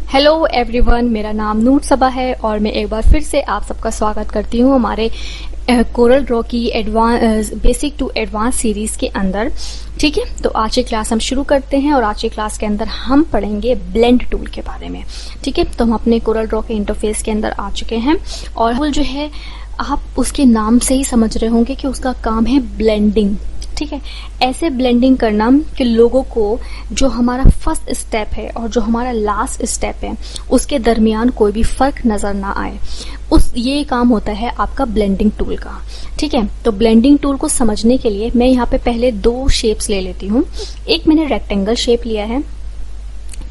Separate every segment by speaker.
Speaker 1: Hello everyone, मेरा नाम नूर सबा है और मैं एक बार फिर से आप सबका स्वागत करती हूँ हमारे कोरल ड्रॉ की बेसिक टू एडवांस सीरीज के अंदर। ठीक है, तो आज की क्लास हम शुरू करते हैं और आज की क्लास के अंदर हम पढ़ेंगे ब्लेंड टूल के बारे में। ठीक है, तो हम अपने कोरल ड्रॉ के इंटरफेस के अंदर आ चुके हैं और टूल जो है आप उसके नाम से ही समझ रहे होंगे कि उसका काम है ब्लेंडिंग। ठीक है, ऐसे ब्लेंडिंग करना कि लोगों को जो हमारा फर्स्ट स्टेप है और जो हमारा लास्ट स्टेप है उसके दरमियान कोई भी फर्क नजर ना आए, ये काम होता है आपका ब्लेंडिंग टूल का। ठीक है, तो ब्लेंडिंग टूल को समझने के लिए मैं यहाँ पे पहले दो शेप्स ले लेती हूँ। एक मैंने रेक्टेंगल शेप लिया है,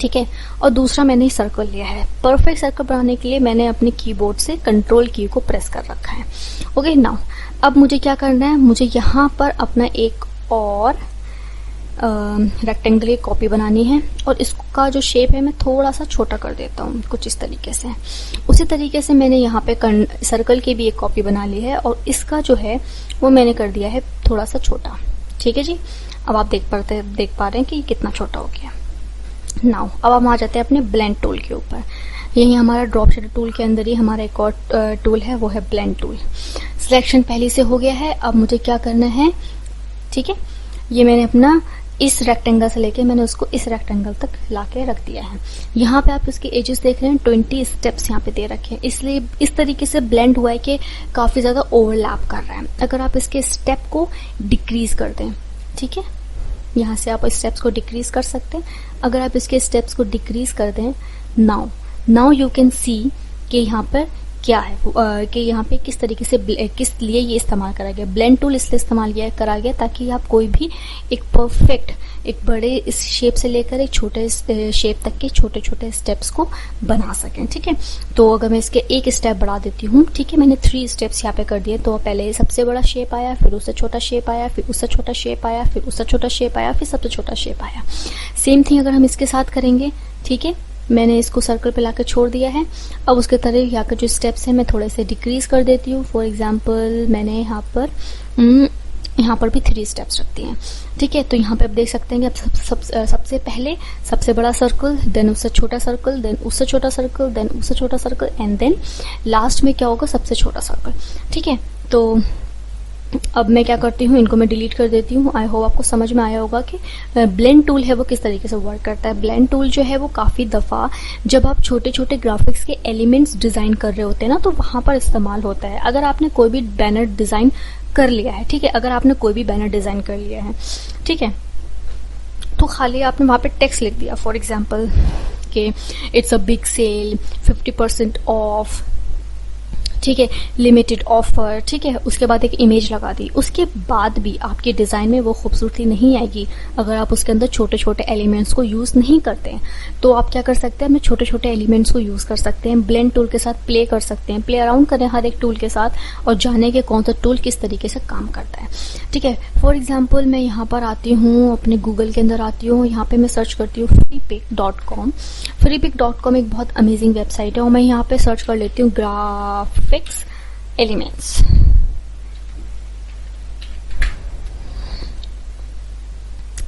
Speaker 1: ठीक है, और दूसरा मैंने सर्कल लिया है। परफेक्ट सर्कल बनाने के लिए मैंने अपने कीबोर्ड से कंट्रोल की को प्रेस कर रखा है। ओके, नाउ अब मुझे क्या करना है, मुझे यहाँ पर अपना एक और रेक्टेंगल की कॉपी बनानी है और इसका जो शेप है मैं थोड़ा सा छोटा कर देता हूँ कुछ इस तरीके से। उसी तरीके से मैंने यहाँ पे सर्कल की भी एक कॉपी बना ली है और इसका जो है वो मैंने कर दिया है थोड़ा सा छोटा। ठीक है जी, अब आप देख पा रहे हैं कि ये कितना छोटा हो गया। नाउ अब हम आ जाते हैं अपने ब्लेंड टूल के ऊपर। यही हमारा ड्रॉप शेडर टूल के अंदर ही हमारा एक और टूल है, वो है ब्लेंड टूल। सिलेक्शन पहले से हो गया है, अब मुझे क्या करना है, ठीक है, ये मैंने अपना इस रेक्टेंगल से लेके मैंने उसको इस रेक्टेंगल तक लाके रख दिया है। यहाँ पे आप इसके एजेस देख रहे हैं, 20 स्टेप्स यहाँ पे दे रखे हैं, इसलिए इस तरीके से ब्लेंड हुआ है कि काफी ज्यादा ओवरलैप कर रहा है। अगर आप इसके स्टेप को डिक्रीज कर दें, ठीक है, यहाँ से आप स्टेप्स को डिक्रीज कर सकते हैं। अगर आप इसके स्टेप्स को डिक्रीज कर दें, नाउ यू कैन सी कि यहाँ पर क्या है, कि यहाँ पे किस तरीके से किस लिए ये इस्तेमाल करा गया। ब्लेंड टूल इसलिए इस्तेमाल करा गया ताकि आप कोई भी एक परफेक्ट, एक बड़े इस शेप से लेकर एक छोटे शेप तक के छोटे छोटे स्टेप्स को बना सकें। ठीक है, तो अगर मैं इसके एक स्टेप बढ़ा देती हूँ, ठीक है, मैंने 3 स्टेप्स यहाँ पे कर दिए। तो पहले सबसे बड़ा शेप आया, फिर उससे छोटा शेप आया, फिर उससे छोटा शेप आया, फिर उससे छोटा शेप आया, फिर सबसे छोटा शेप आया। सेम थिंग अगर हम इसके साथ करेंगे, ठीक है, मैंने इसको सर्कल पे लाकर छोड़ दिया है। अब उसके तरह यहाँ के जो स्टेप्स हैं मैं थोड़े से डिक्रीज कर देती हूँ। फॉर एग्जांपल मैंने यहाँ पर भी 3 स्टेप्स रखती हैं। ठीक है, तो यहाँ पे आप देख सकते हैं कि अब सबसे पहले सबसे बड़ा सर्कल, देन उससे छोटा सर्कल, देन उससे छोटा सर्कल, देन उससे छोटा सर्कल, एंड देन लास्ट में क्या होगा, सबसे छोटा सर्कल। ठीक है, तो अब मैं क्या करती हूँ, इनको मैं डिलीट कर देती हूँ। आई होप आपको समझ में आया होगा कि ब्लेंड टूल है वो किस तरीके से वर्क करता है। ब्लेंड टूल जो है वो काफी दफा जब आप छोटे छोटे ग्राफिक्स के एलिमेंट्स डिजाइन कर रहे होते हैं ना, तो वहां पर इस्तेमाल होता है। अगर आपने कोई भी बैनर डिजाइन कर लिया है, ठीक है, अगर आपने कोई भी बैनर डिजाइन कर लिया है, ठीक है, तो खाली आपने वहां पे टेक्स्ट लिख दिया, फॉर एग्जाम्पल कि it's a big sale, 50% off, ठीक है, लिमिटेड ऑफर, ठीक है, उसके बाद एक इमेज लगा दी। उसके बाद भी आपके डिजाइन में वो खूबसूरती नहीं आएगी अगर आप उसके अंदर छोटे छोटे एलिमेंट्स को यूज नहीं करते हैं। तो आप क्या कर सकते हैं, अपने छोटे छोटे एलिमेंट्स को यूज कर सकते हैं, ब्लेंड टूल के साथ प्ले कर सकते हैं, प्ले अराउंड करें हर एक टूल के साथ और जाने के कौन सा टूल किस तरीके से काम करता है। ठीक है, फॉर एग्जाम्पल मैं यहाँ पर आती हूँ, अपने गूगल के अंदर आती हूँ, यहाँ पे मैं सर्च करती हूँ freepik.com। freepik.com एक बहुत अमेजिंग वेबसाइट है और मैं यहाँ पे सर्च कर लेती हूँ ग्राफिक्स एलिमेंट्स।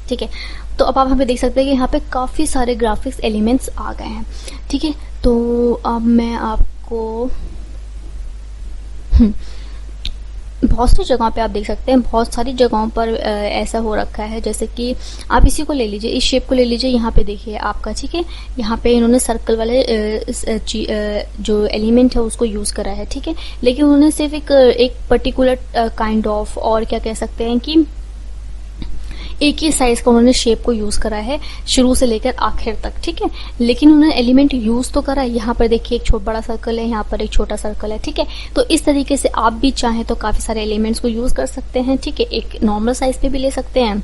Speaker 1: ठीक है, तो अब आप यहाँ पे देख सकते हैं कि यहाँ पे काफी सारे ग्राफिक्स एलिमेंट्स आ गए हैं। ठीक है, तो अब मैं आपको बहुत सी जगहों पे आप देख सकते हैं, बहुत सारी जगहों पर ऐसा हो रखा है, जैसे कि आप इसी को ले लीजिए, इस शेप को ले लीजिए, यहाँ पे देखिए आपका, ठीक है, यहाँ पे इन्होंने सर्कल वाले जो एलिमेंट है उसको यूज करा है। ठीक है, लेकिन उन्होंने सिर्फ एक पर्टिकुलर काइंड ऑफ, और क्या कह सकते हैं कि एक ही साइज का उन्होंने शेप को यूज करा है शुरू से लेकर आखिर तक। ठीक है, लेकिन उन्होंने एलिमेंट यूज तो करा है। यहाँ पर देखिए एक बड़ा सर्कल है, यहाँ पर एक छोटा सर्कल है। ठीक है, तो इस तरीके से आप भी चाहें तो काफी सारे एलिमेंट्स को यूज कर सकते हैं। ठीक है, एक नॉर्मल साइज पे भी ले सकते हैं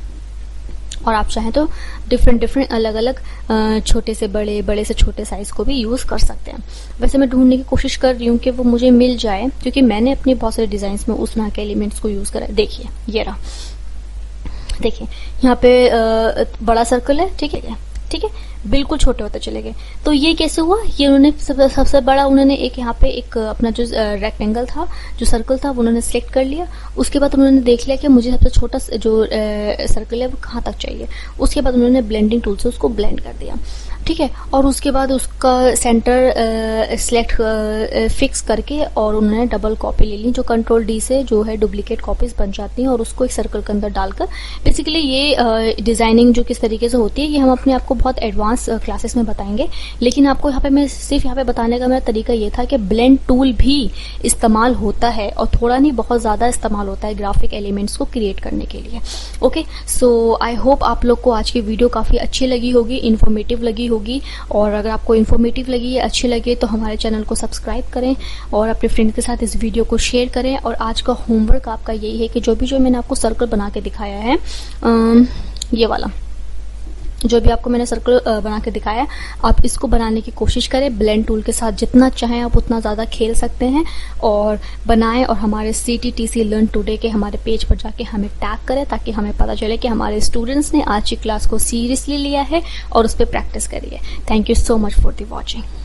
Speaker 1: और आप चाहें तो डिफरेंट अलग अलग छोटे से बड़े, बड़े से छोटे साइज को भी यूज कर सकते हैं। वैसे मैं ढूंढने की कोशिश कर रही हूँ कि वो मुझे मिल जाए, क्योंकि मैंने अपने बहुत सारे डिजाइन में उस तरह के एलिमेंट्स को यूज करा है। देखिए ये रहा, देखिए यहाँ पे बड़ा सर्कल है, ठीक है, ठीक है, बिल्कुल छोटे होते चले गए। तो ये कैसे हुआ, ये उन्होंने सबसे बड़ा उन्होंने एक यहाँ पे एक अपना जो रेक्टेंगल था, जो सर्कल था, वो उन्होंने सिलेक्ट कर लिया। उसके बाद उन्होंने देख लिया कि मुझे सबसे छोटा जो सर्कल है वो कहाँ तक चाहिए। उसके बाद उन्होंने ब्लेंडिंग टूल से उसको ब्लेंड कर दिया। ठीक है। और उसके बाद उसका सेंटर सिलेक्ट फिक्स करके और उन्होंने डबल कॉपी ले ली, जो कंट्रोल डी से जो है डुप्लीकेट कॉपीज बन जाती हैं, और उसको एक सर्कल के अंदर डालकर बेसिकली ये डिजाइनिंग जो किस तरीके से होती है ये हम अपने आप को बहुत एडवांस क्लासेस में बताएंगे। लेकिन आपको यहाँ पे मैं सिर्फ यहाँ पे बताने का मेरा तरीका ये था कि ब्लेंड टूल भी इस्तेमाल होता है, और थोड़ा नहीं बहुत ज्यादा इस्तेमाल होता है ग्राफिक एलिमेंट्स को क्रिएट करने के लिए। ओके, सो आई होप आप लोग को आज की वीडियो काफी अच्छी लगी होगी, इन्फॉर्मेटिव लगी होगी। और अगर आपको इन्फॉर्मेटिव लगी है, अच्छी लगे, तो हमारे चैनल को सब्सक्राइब करें और अपने फ्रेंड के साथ इस वीडियो को शेयर करें। और आज का होमवर्क आपका यही है कि जो मैंने आपको सर्कल बना के दिखाया है, ये वाला जो भी आपको मैंने सर्कल बना के दिखाया, आप इसको बनाने की कोशिश करें। ब्लेंड टूल के साथ जितना चाहें आप उतना ज़्यादा खेल सकते हैं और बनाएं, और हमारे CTTC लर्न टुडे के हमारे पेज पर जाके हमें टैग करें, ताकि हमें पता चले कि हमारे स्टूडेंट्स ने आज की क्लास को सीरियसली लिया है और उस पर प्रैक्टिस करी है। Thank you so much for the watching.